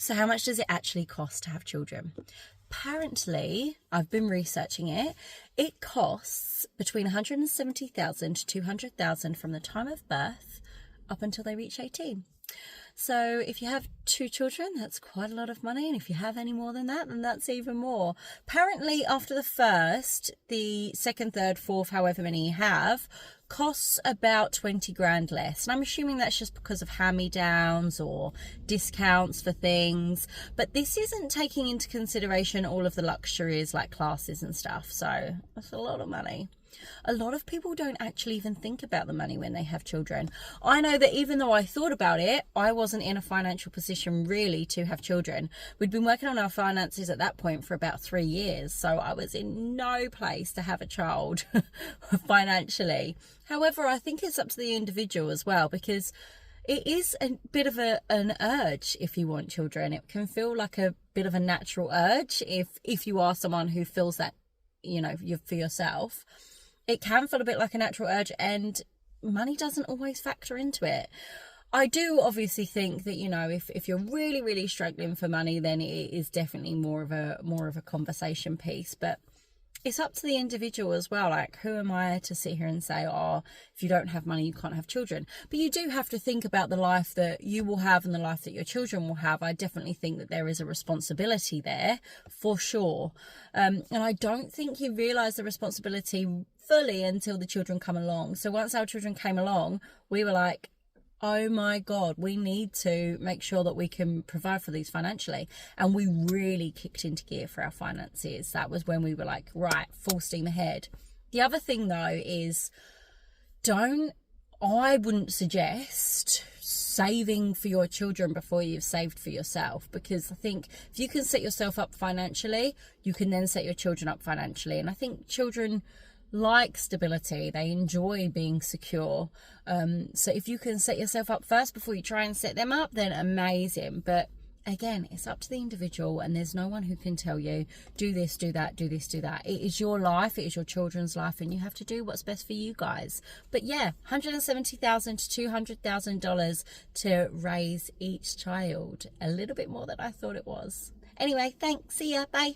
So how much does it actually cost to have children? Apparently, I've been researching it. It costs between 170,000 to 200,000 from the time of birth up until they reach 18. So if you have 2 children, that's quite a lot of money. And if you have any more than that, then that's even more. Apparently, after the first, the second, third, fourth, however many you have, costs about 20 grand less. And I'm assuming that's just because of hand-me-downs or discounts for things. But this isn't taking into consideration all of the luxuries like classes and stuff. So that's a lot of money. A lot of people don't actually even think about the money when they have children. I know that even though I thought about it, I wasn't in a financial position really to have children. We'd been working on our finances at that point for about 3 years. So I was in no place to have a child financially. However, I think it's up to the individual as well, because it is a bit of an urge if you want children. It can feel like a bit of a natural urge if you are someone who feels that, for yourself. It can feel a bit like a natural urge, and money doesn't always factor into it. I do obviously think that, if you're really, really struggling for money, then it is definitely more of a conversation piece. But it's up to the individual as well. Like, who am I to sit here and say, oh, if you don't have money, you can't have children? But you do have to think about the life that you will have and the life that your children will have. I definitely think that there is a responsibility there for sure. And I don't think you realise the responsibility fully until the children come along. So once our children came along, we were like, oh my God, we need to make sure that we can provide for these financially. And we really kicked into gear for our finances. That was when we were like, right, full steam ahead. The other thing though is I wouldn't suggest saving for your children before you've saved for yourself, because I think if you can set yourself up financially, you can then set your children up financially. And I think children like stability, they enjoy being secure. So if you can set yourself up first before you try and set them up, then amazing. But again, it's up to the individual, and there's no one who can tell you, do this, do that, do this, do that. It is your life, it is your children's life, and you have to do what's best for you guys. But yeah, $170,000 to $200,000 to raise each child. A little bit more than I thought it was. Anyway, thanks. See ya. Bye.